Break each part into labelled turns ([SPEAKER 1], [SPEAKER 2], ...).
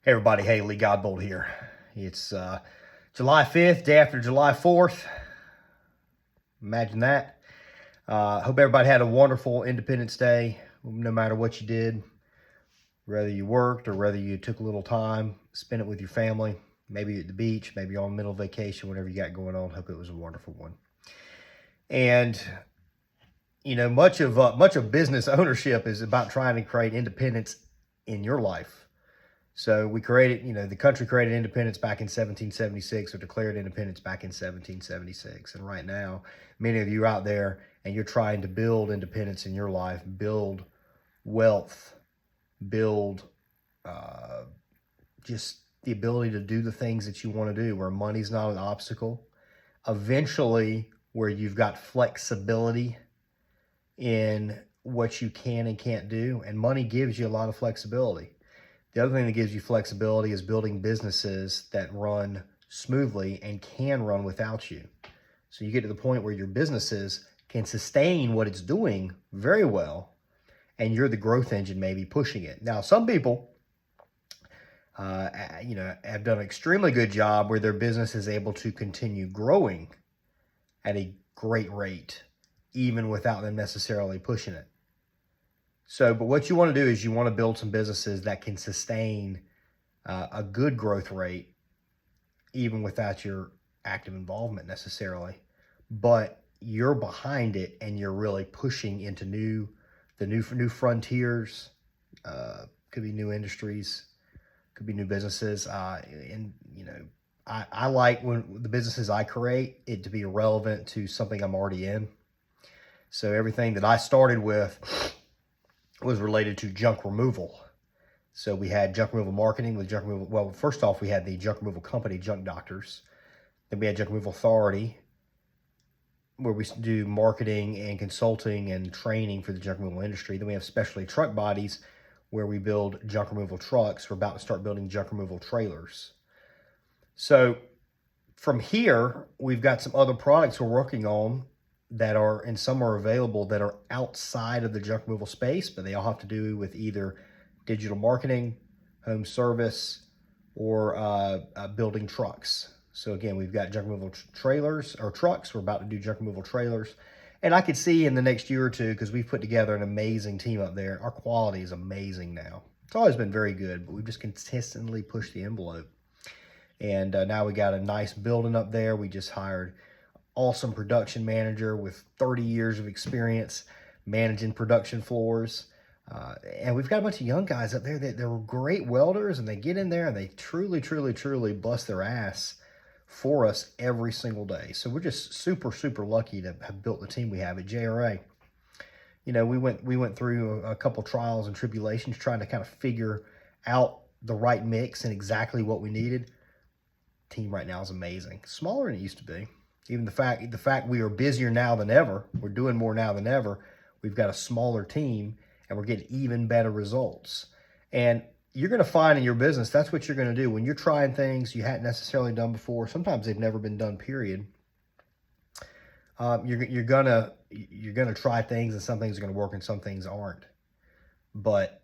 [SPEAKER 1] Hey everybody, hey, Lee Godbold here. It's July 5th, day after July 4th. Imagine that. Hope everybody had a wonderful Independence Day, no matter what you did, whether you worked or whether you took a little time, spent it with your family, maybe at the beach, maybe on middle vacation, whatever you got going on. Hope it was a wonderful one. And much of business ownership is about trying to create independence in your life. So we created, the country created independence back in 1776 or declared independence back in 1776. And right now, many of you out there and you're trying to build independence in your life, build wealth, build just the ability to do the things that you want to do where money's not an obstacle. Eventually, where you've got flexibility in what you can and can't do. And money gives you a lot of flexibility. The other thing that gives you flexibility is building businesses that run smoothly and can run without you. So you get to the point where your businesses can sustain what it's doing very well, and you're the growth engine maybe pushing it. Now, some people, have done an extremely good job where their business is able to continue growing at a great rate, even without them necessarily pushing it. So, but what you want to do is you want to build some businesses that can sustain a good growth rate, even without your active involvement necessarily. But you're behind it and you're really pushing into new frontiers. Could be new industries, could be new businesses. I like when the businesses I create it to be relevant to something I'm already in. So everything that I started with was related to junk removal. So we had junk removal marketing with junk removal. Well, first off, we had the junk removal company, Junk Doctors. Then we had Junk Removal Authority, where we do marketing and consulting and training for the junk removal industry. Then we have Specialty Truck Bodies, where we build junk removal trucks. We're about to start building junk removal trailers. So from here, we've got some other products we're working on that are, and some are available that are outside of the junk removal space, but they all have to do with either digital marketing, home service, or building trucks. So again, we've got junk removal trailers or trucks. We're about to do junk removal trailers. And I could see in the next year or two, because we've put together an amazing team up there, our quality is amazing now. It's always been very good, but we've just consistently pushed the envelope. And now we got a nice building up there. We just hired awesome production manager with 30 years of experience managing production floors. And we've got a bunch of young guys up there that they're great welders, and they get in there and they truly, truly, truly bust their ass for us every single day. So we're just super, super lucky to have built the team we have at JRA. We went through a couple trials and tribulations trying to kind of figure out the right mix and exactly what we needed. Team right now is amazing. Smaller than it used to be. Even the fact we are busier now than ever, we're doing more now than ever, we've got a smaller team and we're getting even better results. And you're going to find in your business, that's what you're going to do. When you're trying things you hadn't necessarily done before, sometimes they've never been done, period. You're gonna try things, and some things are going to work and some things aren't. But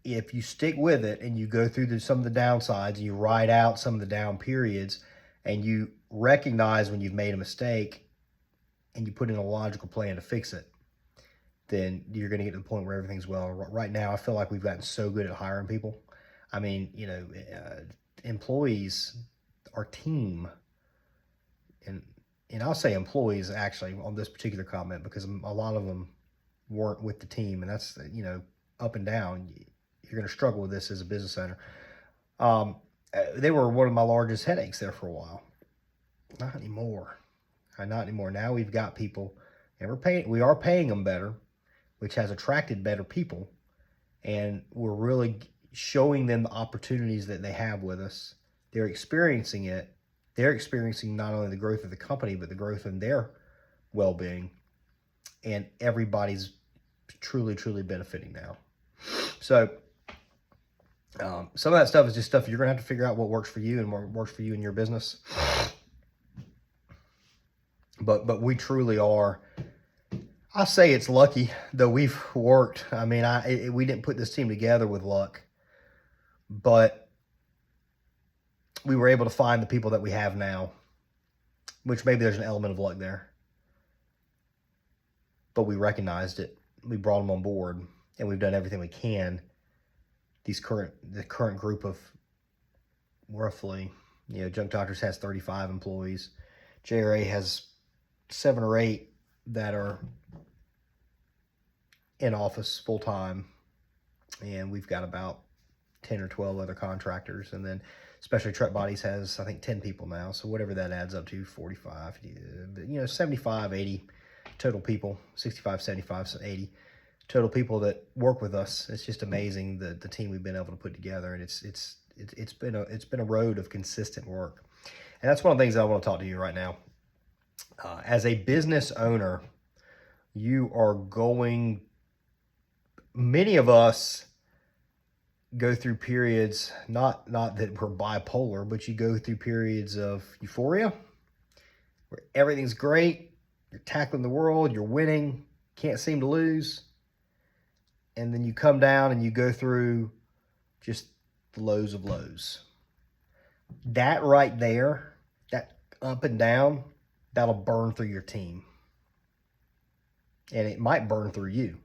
[SPEAKER 1] if you stick with it and you go through some of the downsides and you ride out some of the down periods and you recognize when you've made a mistake and you put in a logical plan to fix it, then you're going to get to the point where everything's well. Right now, I feel like we've gotten so good at hiring people. I mean, employees, our team, and I'll say employees actually on this particular comment because a lot of them weren't with the team, and that's, up and down. You're going to struggle with this as a business owner. They were one of my largest headaches there for a while. Not anymore. Not anymore. Now we've got people, and we are paying them better, which has attracted better people, and we're really showing them the opportunities that they have with us. They're experiencing it. They're experiencing not only the growth of the company, but the growth in their well-being, and everybody's truly, truly benefiting now. So some of that stuff is just stuff you're going to have to figure out what works for you and what works for you in your business. But we truly are, I say it's lucky, though we've worked. I mean, we didn't put this team together with luck, but we were able to find the people that we have now, which maybe there's an element of luck there. But we recognized it. We brought them on board, and we've done everything we can. The current group of roughly, Junk Doctors has 35 employees. JRA has 7 or 8 that are in office full time, and we've got about 10 or 12 other contractors. And then Specialty Truck Bodies has, I think, 10 people now. So whatever that adds up to, 45, 75, 80 total people, 65, 75, 80 total people that work with us. It's just amazing the team we've been able to put together, and it's been a road of consistent work. And that's one of the things that I want to talk to you right now. As a business owner, many of us go through periods, not that we're bipolar, but you go through periods of euphoria where everything's great, you're tackling the world, you're winning, can't seem to lose. And then you come down and you go through just the lows of lows. That right there, that up and down, that'll burn through your team. And it might burn through you.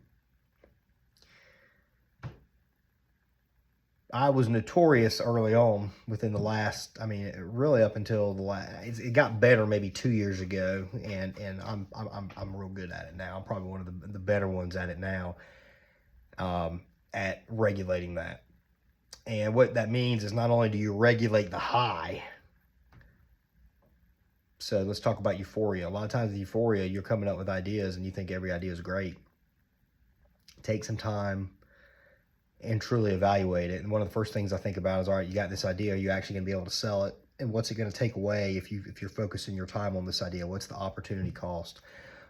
[SPEAKER 1] I was notorious early on within the last, really up until it got better maybe 2 years ago, and I'm real good at it now. I'm probably one of the better ones at it now, at regulating that. And what that means is not only do you regulate the high. So let's talk about euphoria. A lot of times with euphoria, you're coming up with ideas and you think every idea is great. Take some time and truly evaluate it. And one of the first things I think about is, all right, you got this idea, are you actually going to be able to sell it? And what's it going to take away if you're focusing your time on this idea? What's the opportunity cost?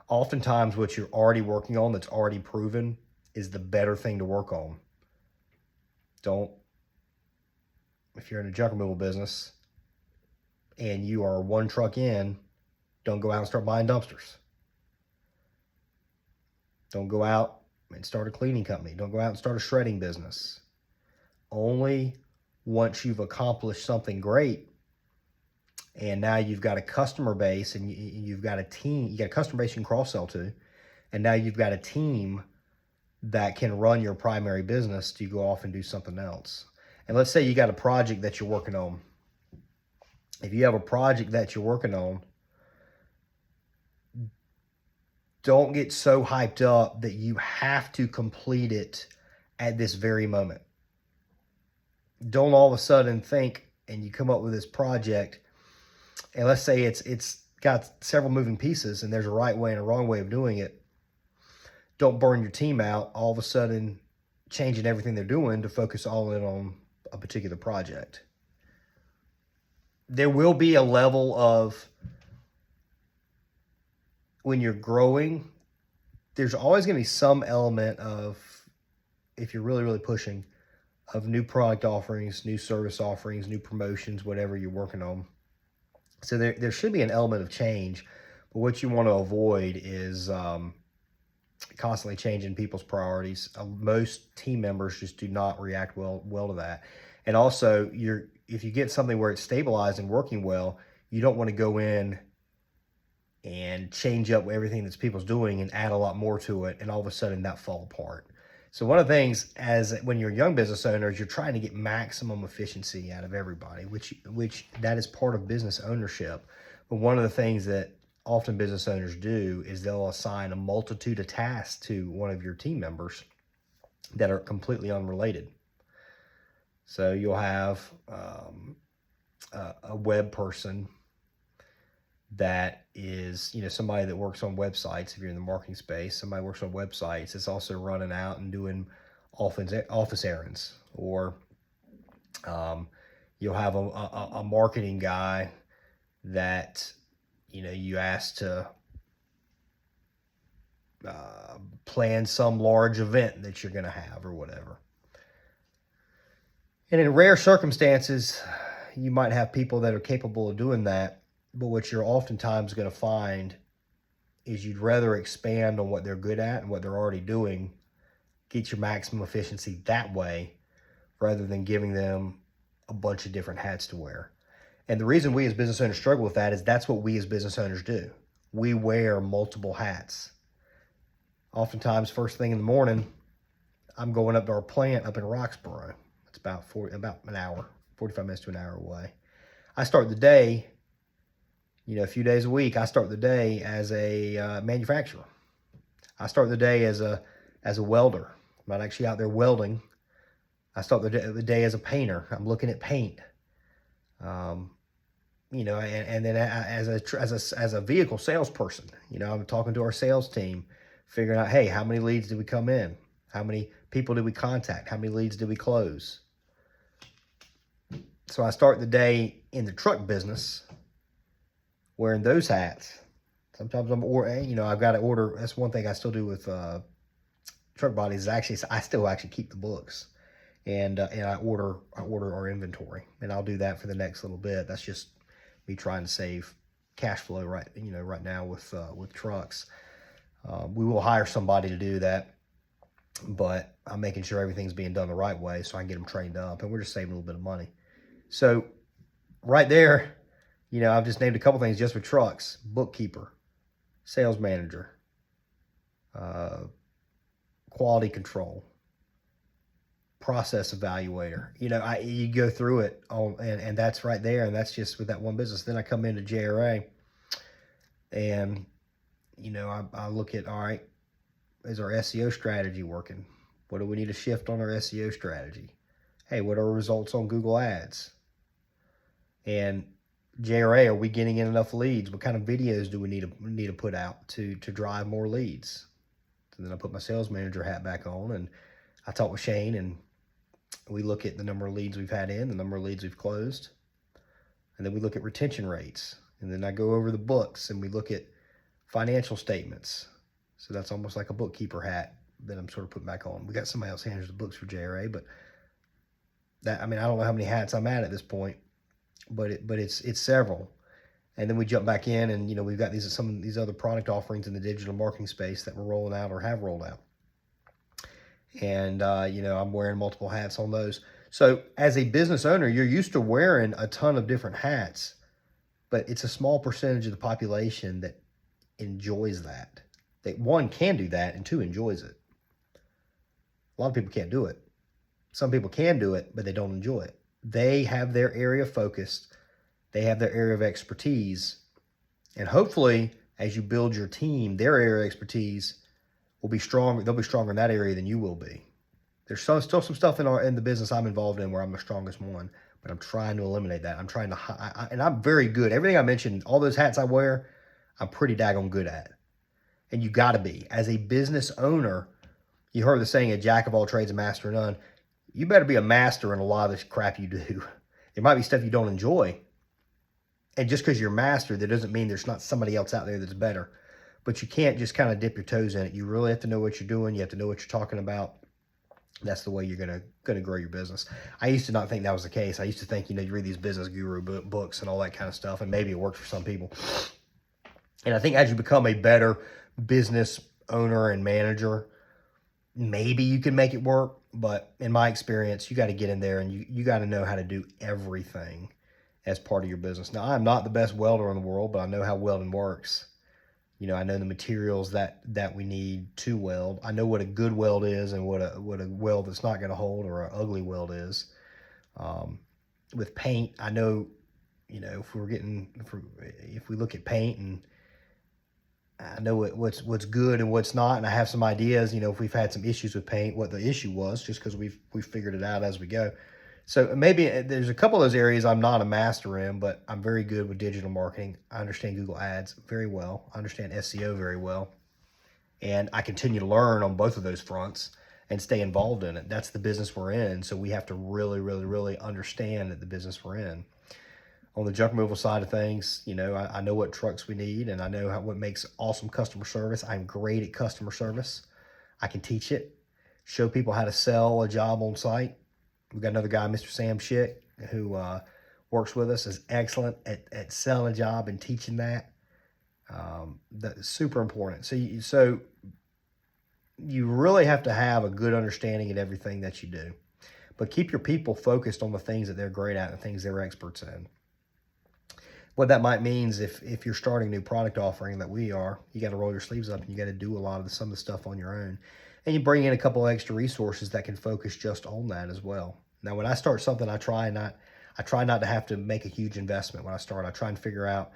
[SPEAKER 1] Oftentimes what you're already working on that's already proven is the better thing to work on. If you're in a junk removal business and you are 1 truck in, don't go out and start buying dumpsters. Don't go out and start a cleaning company. Don't go out and start a shredding business. Only once you've accomplished something great, and now you've got a customer base and you've got a team, you got a customer base you can cross-sell to, and now you've got a team that can run your primary business, to go off and do something else. And let's say you got a project that you're working on. If you have a project that you're working on, don't get so hyped up that you have to complete it at this very moment. Don't all of a sudden think, and you come up with this project, and let's say it's got several moving pieces and there's a right way and a wrong way of doing it. Don't burn your team out all of a sudden changing everything they're doing to focus all in on a particular project. There will be a level of, when you're growing, there's always going to be some element of, if you're really, really pushing, of new product offerings, new service offerings, new promotions, whatever you're working on. So there should be an element of change, but what you want to avoid is constantly changing people's priorities. Most team members just do not react well to that. And also, if you get something where it's stabilized and working well, you don't want to go in and change up everything that people's doing and add a lot more to it, and all of a sudden that fall apart. So one of the things, when you're a young business owner, is you're trying to get maximum efficiency out of everybody, which that is part of business ownership. But one of the things that often business owners do is they'll assign a multitude of tasks to one of your team members that are completely unrelated. So you'll have a web person that is, somebody that works on websites. If you're in the marketing space, somebody works on websites. It's also running out and doing office errands. Or you'll have a marketing guy that, you ask to plan some large event that you're going to have or whatever. And in rare circumstances, you might have people that are capable of doing that. But what you're oftentimes going to find is you'd rather expand on what they're good at and what they're already doing, get your maximum efficiency that way, rather than giving them a bunch of different hats to wear. And the reason we as business owners struggle with that is that's what we as business owners do. We wear multiple hats. Oftentimes, first thing in the morning, I'm going up to our plant up in Roxborough. It's about an hour, 45 minutes to an hour away. I start the day, a few days a week, I start the day as a manufacturer. I start the day as a welder. I'm not actually out there welding. I start the day as a painter. I'm looking at paint. And then as a vehicle salesperson, I'm talking to our sales team, figuring out, hey, how many leads did we come in? How many people did we contact? How many leads did we close? So I start the day in the truck business wearing those hats. Sometimes I've got to order. That's one thing I still do with truck bodies. I still actually keep the books, and I order our inventory, and I'll do that for the next little bit. That's just me trying to save cash flow right now with trucks. We will hire somebody to do that, but I'm making sure everything's being done the right way so I can get them trained up, and we're just saving a little bit of money. So right there, I've just named a couple things just for trucks: bookkeeper, sales manager, quality control, process evaluator. You go through it all, and that's right there, and that's just with that one business. Then I come into JRA, and I look at, all right, is our SEO strategy working? What do we need to shift on our SEO strategy? Hey, what are our results on Google Ads? And JRA, are we getting in enough leads? What kind of videos do we need to put out to drive more leads? And then I put my sales manager hat back on, and I talk with Shane, and we look at the number of leads we've had in, the number of leads we've closed, and then we look at retention rates. And then I go over the books, and we look at financial statements. So that's almost like a bookkeeper hat that I'm sort of putting back on. We got somebody else handles the books for JRA, but I don't know how many hats I'm at this point, but it's several. And then we jump back in, and we've got some of these other product offerings in the digital marketing space that we're rolling out or have rolled out. And I'm wearing multiple hats on those. So as a business owner, you're used to wearing a ton of different hats, but it's a small percentage of the population that enjoys that. That one, can do that, and two, enjoys it. A lot of people can't do it. Some people can do it, but they don't enjoy it. They have their area of focus. They have their area of expertise. And hopefully, as you build your team, their area of expertise will be strong. They'll be stronger in that area than you will be. There's still some stuff in the business I'm involved in where I'm the strongest one, but I'm trying to eliminate that. I'm trying to, and I'm very good. Everything I mentioned, all those hats I wear, I'm pretty daggone good at. And you got to be. As a business owner, you heard the saying, a jack of all trades, a master of none. You better be a master in a lot of this crap you do. There might be stuff you don't enjoy. And just because you're a master, that doesn't mean there's not somebody else out there that's better. But you can't just kind of dip your toes in it. You really have to know what you're doing. You have to know what you're talking about. That's the way you're gonna grow your business. I used to not think that was the case. I used to think, you read these business guru books and all that kind of stuff, and maybe it works for some people. And I think as you become a better business owner and manager, maybe you can make it work. But in my experience, you got to get in there, and you got to know how to do everything as part of your business. Now, I'm not the best welder in the world, but I know how welding works. I know the materials that we need to weld. I know what a good weld is and what a weld that's not going to hold, or an ugly weld is. With paint, I know, if we look at paint, and I know what's good and what's not, and I have some ideas, if we've had some issues with paint, what the issue was, just because we've figured it out as we go. So maybe there's a couple of those areas I'm not a master in, but I'm very good with digital marketing. I understand Google Ads very well. I understand SEO very well. And I continue to learn on both of those fronts and stay involved in it. That's the business we're in. So we have to really, really, really understand that the business we're in. On the junk removal side of things, I know what trucks we need, and I know what makes awesome customer service. I'm great at customer service. I can teach it, show people how to sell a job on site. We've got another guy, Mr. Sam Schick, who works with us, is excellent at selling a job and teaching that. That's super important. So you really have to have a good understanding of everything that you do. But keep your people focused on the things that they're great at and the things they're experts in. What that might mean is if you're starting a new product offering that we are, you got to roll your sleeves up and you got to do a lot of some of the stuff on your own. And you bring in a couple of extra resources that can focus just on that as well. Now, when I start something, I try not to have to make a huge investment when I start. I try and figure out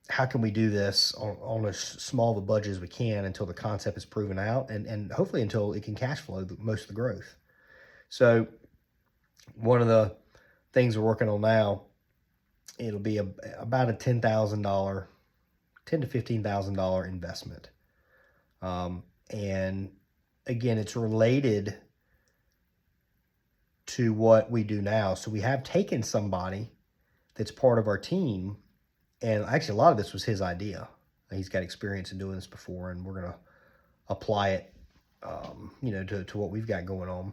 [SPEAKER 1] how can we do this on as small of a budget as we can until the concept is proven out, and hopefully until it can cash flow most of the growth. So one of the things we're working on now, it'll be about a $10,000, $10,000 to $15,000 investment. And again, it's related to what we do now. So we have taken somebody that's part of our team, and actually a lot of this was his idea. He's got experience in doing this before, and we're going to apply it, to what we've got going on.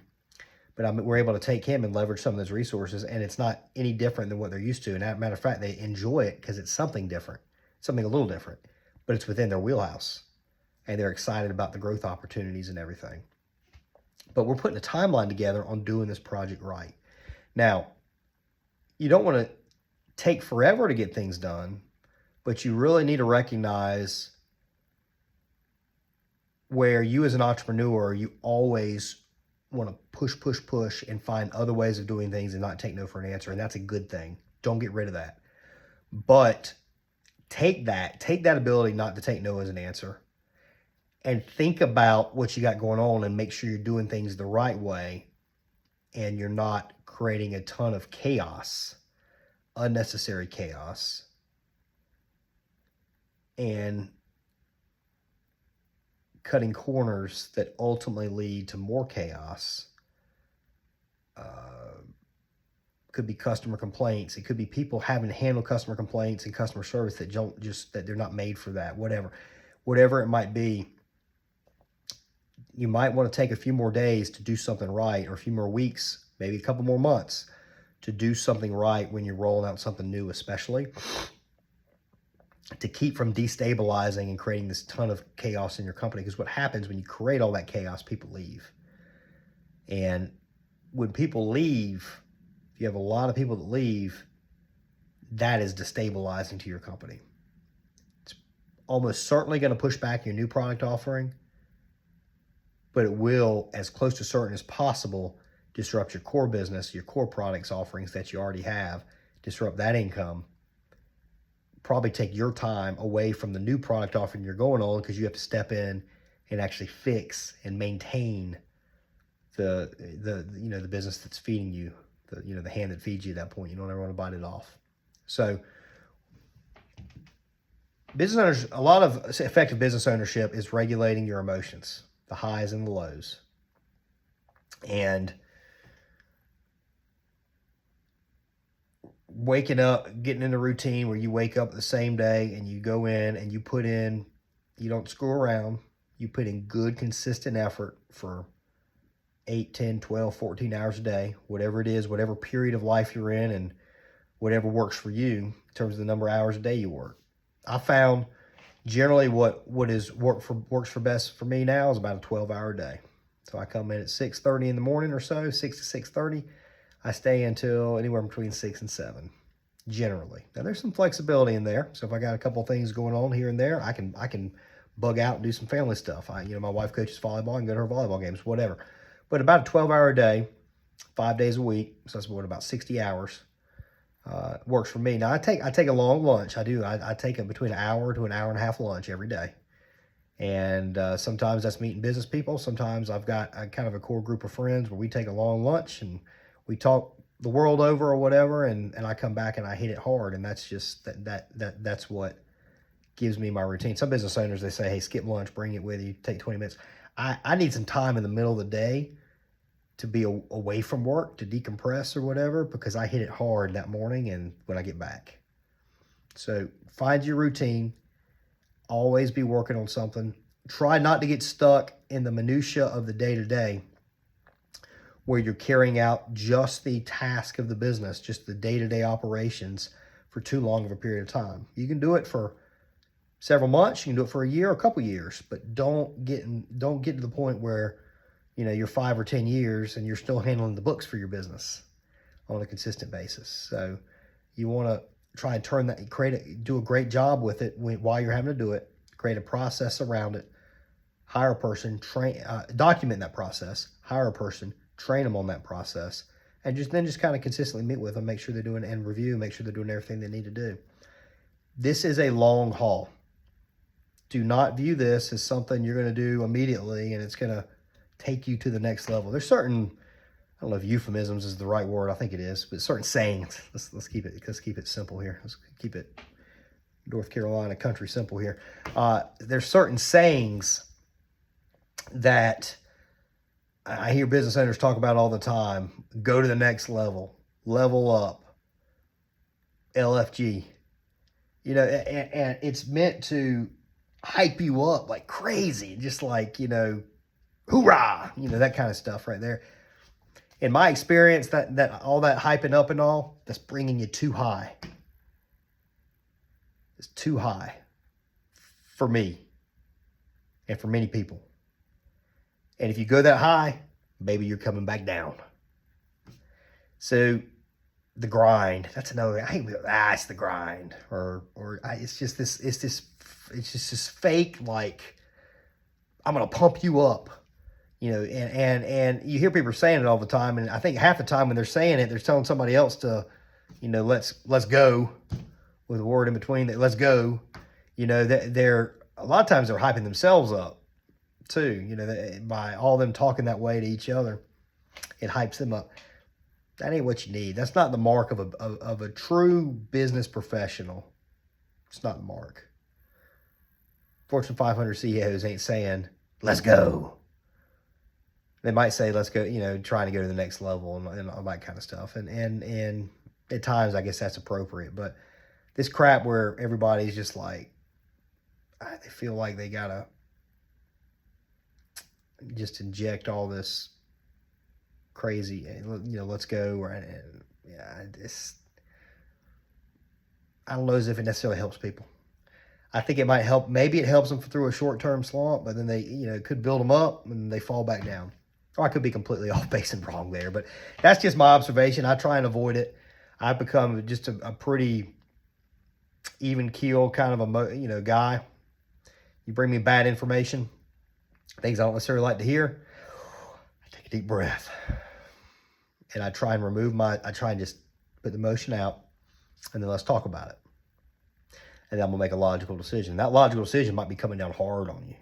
[SPEAKER 1] But we're able to take him and leverage some of those resources, and it's not any different than what they're used to. And as a matter of fact, they enjoy it because it's something different, something a little different, but it's within their wheelhouse, and they're excited about the growth opportunities and everything. But we're putting a timeline together on doing this project right. Now, you don't want to take forever to get things done, but you really need to recognize where you as an entrepreneur, you always want to push, and find other ways of doing things and not take no for an answer. And that's a good thing. Don't get rid of that. But take that ability not to take no as an answer, and think about what you got going on and make sure you're doing things the right way and you're not creating a ton of chaos, unnecessary chaos, and cutting corners that ultimately lead to more chaos. Could be customer complaints. It could be people having to handle customer complaints and customer service that they're not made for that, whatever it might be. You might want to take a few more days to do something right, or a few more weeks, maybe a couple more months to do something right when you're rolling out something new, especially to keep from destabilizing and creating this ton of chaos in your company. Because what happens when you create all that chaos, people leave. And when people leave, if you have a lot of people that leave, that is destabilizing to your company. It's almost certainly going to push back your new product offering, but it will, as close to certain as possible, disrupt your core business, your core products offerings that you already have, disrupt that income, probably take your time away from the new product offering you're going on, because you have to step in and actually fix and maintain the business that's feeding you, the hand that feeds you at that point. You don't ever want to bite it off. So business owners, a lot of effective business ownership is regulating your emotions, the highs and the lows. And waking up, getting in a routine where you wake up the same day and you go in and you don't screw around, you put in good, consistent effort for 8, 10, 12, 14 hours a day, whatever it is, whatever period of life you're in, and whatever works for you in terms of the number of hours a day you work. I found generally what works for best for me now is about a 12-hour day. So I come in at 6:30 in the morning or so, 6 to 6:30. I stay until anywhere between 6 and 7, generally. Now there's some flexibility in there. So if I got a couple of things going on here and there, I can bug out and do some family stuff. My wife coaches volleyball and go to her volleyball games, whatever. But about a 12-hour day, 5 days a week, so that's about 60 hours, works for me. Now I take a long lunch. I do. I take between an hour to an hour and a half lunch every day. And sometimes that's meeting business people. Sometimes I've got kind of a core group of friends where we take a long lunch and we talk the world over or whatever, and I come back and I hit it hard, and that's just that's what gives me my routine. Some business owners, they say, hey, skip lunch, bring it with you, take 20 minutes. I need some time in the middle of the day to be away from work, to decompress or whatever, because I hit it hard that morning and when I get back. So find your routine, always be working on something. Try not to get stuck in the minutia of the day-to-day, where you're carrying out just the task of the business, just the day-to-day operations for too long of a period of time. You can do it for several months, you can do it for a year, a couple years, but don't get to the point where you're 5 or 10 years and you're still handling the books for your business on a consistent basis. So you want to try and turn that, do a great job with it while you're having to do it. Create a process around it. Hire a person, document that process. Hire a person, train them on that process, and just kind of consistently meet with them, make sure they're doing and review, make sure they're doing everything they need to do. This is a long haul. Do not view this as something you're going to do immediately and it's going to take you to the next level. There's certain, I don't know if euphemisms is the right word. I think it is, but certain sayings. Let's keep it simple here. Let's keep it North Carolina country simple here. There's certain sayings that I hear business owners talk about all the time. Go to the next level, level up, LFG. You know, and it's meant to hype you up like crazy, just like, you know, hoorah, you know, that kind of stuff right there. In my experience, that all that hyping up and all, that's bringing you too high. It's too high for me and for many people. And if you go that high, maybe you're coming back down. So the grind, that's another, it's the grind, it's just this fake, like, I'm going to pump you up, you know, and you hear people saying it all the time. And I think half the time when they're saying it, they're telling somebody else to, you know, let's go, with a word in between that, let's go. You know, they're a lot of times they're hyping themselves up too, you know, by all them talking that way to each other. It hypes them up. That ain't what you need. That's not the mark of a true business professional. It's not the mark. Fortune 500 CEOs ain't saying, let's go. They might say, let's go, you know, trying to go to the next level and all that kind of stuff. And at times, I guess that's appropriate. But this crap where everybody's just like, they feel like they got to just inject all this crazy, you know, let's go. I don't know as if it necessarily helps people. I think it might help. Maybe it helps them through a short-term slump, but then they, you know, could build them up and they fall back down. Or I could be completely off base and wrong there, but that's just my observation. I try and avoid it. I've become just a pretty even keel kind of a guy. You bring me bad information, things I don't necessarily like to hear, I take a deep breath. And I try and just put the emotion out, and then let's talk about it. And then I'm going to make a logical decision. That logical decision might be coming down hard on you.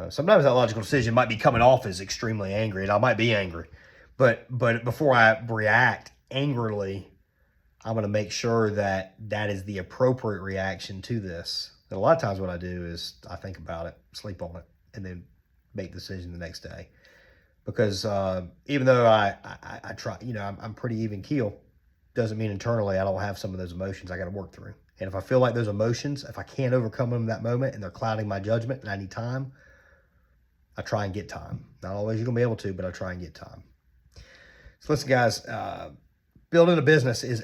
[SPEAKER 1] Sometimes that logical decision might be coming off as extremely angry, and I might be angry. But before I react angrily, I'm going to make sure that is the appropriate reaction to this. And a lot of times what I do is I think about it, sleep on it, and then make the decision the next day. Because even though I try, you know, I'm pretty even keel, doesn't mean internally I don't have some of those emotions I got to work through. And if I feel like those emotions, if I can't overcome them in that moment and they're clouding my judgment and I need time, I try and get time. Not always you're going to be able to, but I try and get time. So listen, guys, building a business is,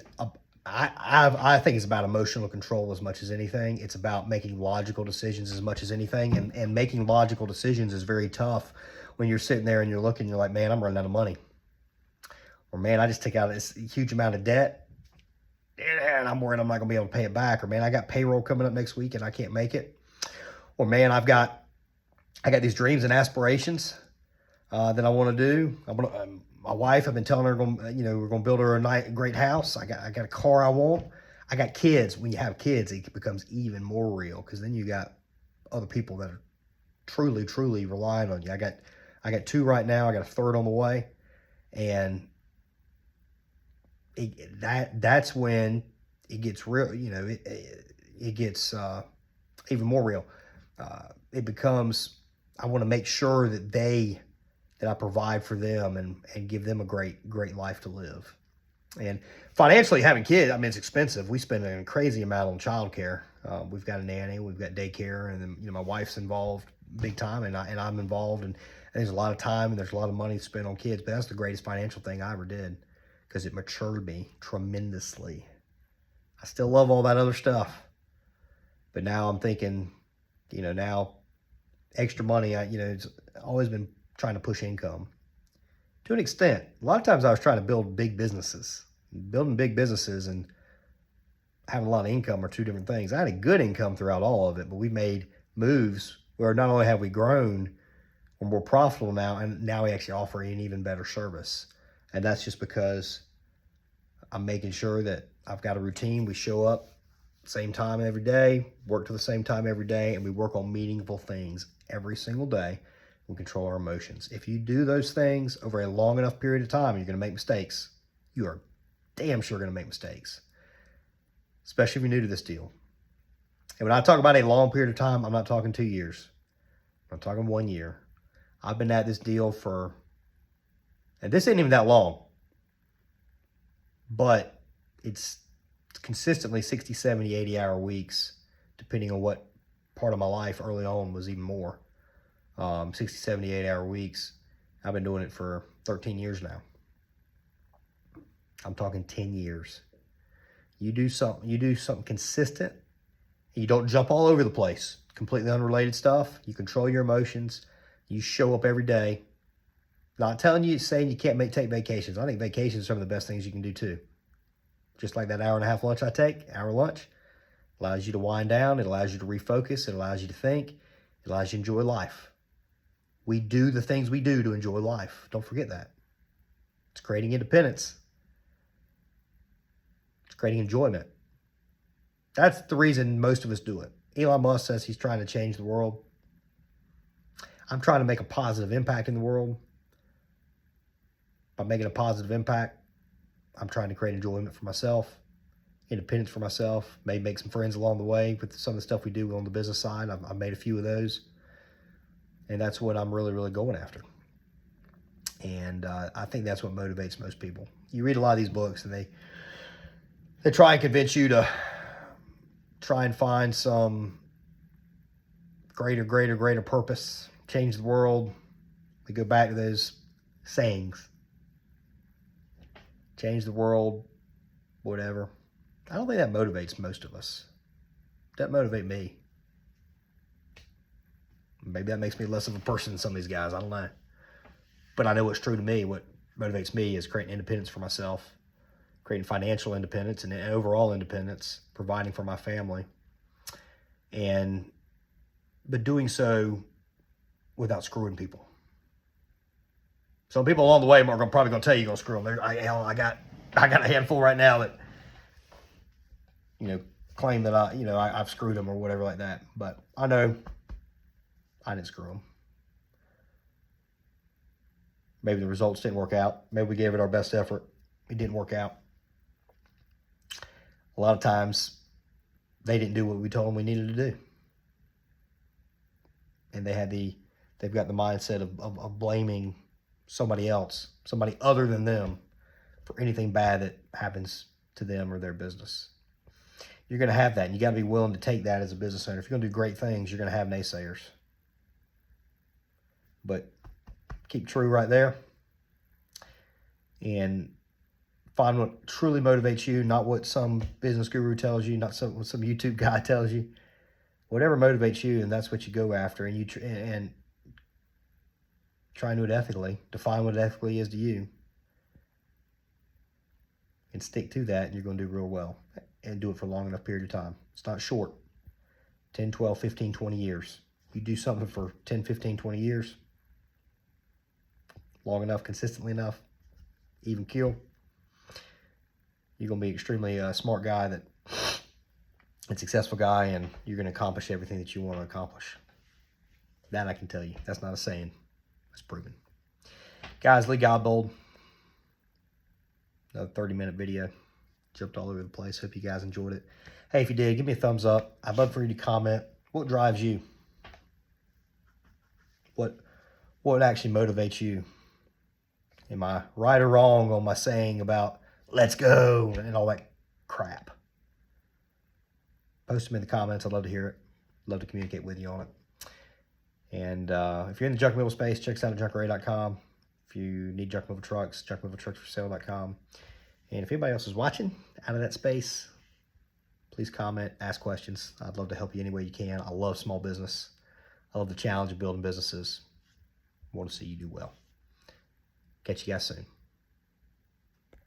[SPEAKER 1] I think it's about emotional control as much as anything. It's about making logical decisions as much as anything. And making logical decisions is very tough when you're sitting there and you're looking, you're like, man, I'm running out of money. Or man, I just took out this huge amount of debt and I'm worried I'm not going to be able to pay it back. Or man, I got payroll coming up next week and I can't make it. Or man, I got these dreams and aspirations that I want to do. My wife, I've been telling her, we're going to build her a great house. I got a car I want. I got kids. When you have kids, it becomes even more real because then you got other people that are truly, truly relying on you. I got 2 right now. I got a 3rd on the way, and that's when it gets real. You know, it gets even more real. It becomes, I want to make sure that I provide for them and give them a great life to live. And financially, having kids, I mean, it's expensive. We spend a crazy amount on childcare. We've got a nanny, we've got daycare, and then, you know, my wife's involved big time, and I'm involved, and there's a lot of time and there's a lot of money spent on kids. But that's the greatest financial thing I ever did because it matured me tremendously. I still love all that other stuff, but now I'm thinking, you know, now extra money. It's always been trying to push income to an extent. A lot of times I was trying to build big businesses, and having a lot of income are two different things. I had a good income throughout all of it, but we made moves where not only have we grown, we're more profitable now, and now we actually offer an even better service. And that's just because I'm making sure that I've got a routine. We show up same time every day, work to the same time every day, and we work on meaningful things every single day. We control our emotions. If you do those things over a long enough period of time, you're going to make mistakes. You are damn sure going to make mistakes, especially if you're new to this deal. And when I talk about a long period of time, I'm not talking 2 years. I'm talking 1 year. I've been at this deal for, and this ain't even that long, but it's consistently 60, 70, 80-hour weeks, depending on what part of my life. Early on was even more. 60, 70, 8-hour weeks. I've been doing it for 13 years now. I'm talking 10 years. You do something consistent. You don't jump all over the place. Completely unrelated stuff. You control your emotions. You show up every day. Not telling you, saying you can't take vacations. I think vacations are some of the best things you can do too. Just like that hour-and-a-half lunch I take, hour lunch, allows you to wind down. It allows you to refocus. It allows you to think. It allows you to enjoy life. We do the things we do to enjoy life. Don't forget that. It's creating independence. It's creating enjoyment. That's the reason most of us do it. Elon Musk says he's trying to change the world. I'm trying to make a positive impact in the world. By making a positive impact, I'm trying to create enjoyment for myself, independence for myself, maybe make some friends along the way with some of the stuff we do on the business side. I've made a few of those. And that's what I'm really, really going after. And I think that's what motivates most people. You read a lot of these books and they try and convince you to try and find some greater purpose, change the world. We go back to those sayings. Change the world, whatever. I don't think that motivates most of us. That motivate me. Maybe that makes me less of a person than some of these guys. I don't know. But I know what's true to me. What motivates me is creating independence for myself, creating financial independence and overall independence, providing for my family, but doing so without screwing people. Some people along the way are probably going to tell you you're going to screw them. I got a handful right now that, claim that I've screwed them or whatever like that. But I know I didn't screw them. Maybe the results didn't work out. Maybe we gave it our best effort. It didn't work out. A lot of times they didn't do what we told them we needed to do. And they've got the mindset of blaming somebody else, somebody other than them, for anything bad that happens to them or their business. You're going to have that, and you got to be willing to take that as a business owner. If you're going to do great things, you're going to have naysayers. But keep true right there and find what truly motivates you, not what some business guru tells you, not what some YouTube guy tells you. Whatever motivates you, and that's what you go after, and try and do it ethically. Define what it ethically is to you. And stick to that, and you're going to do real well. And do it for a long enough period of time. It's not short. 10, 12, 15, 20 years. You do something for 10, 15, 20 years. Long enough, consistently enough, even keel. You're going to be an extremely smart guy, a successful guy, and you're going to accomplish everything that you want to accomplish. That I can tell you. That's not a saying. That's proven. Guys, Lee Godbold. Another 30-minute video. Jumped all over the place. Hope you guys enjoyed it. Hey, if you did, give me a thumbs up. I'd love for you to comment. What drives you? What actually motivates you? Am I right or wrong on my saying about let's go and all that crap? Post them in the comments. I'd love to hear it. Love to communicate with you on it. And if you're in the junk removal space, check us out at junkarray.com. If you need junk removal trucks, junkremovaltrucksforsale.com. And if anybody else is watching out of that space, please comment, ask questions. I'd love to help you any way you can. I love small business. I love the challenge of building businesses. I want to see you do well. Catch you guys soon.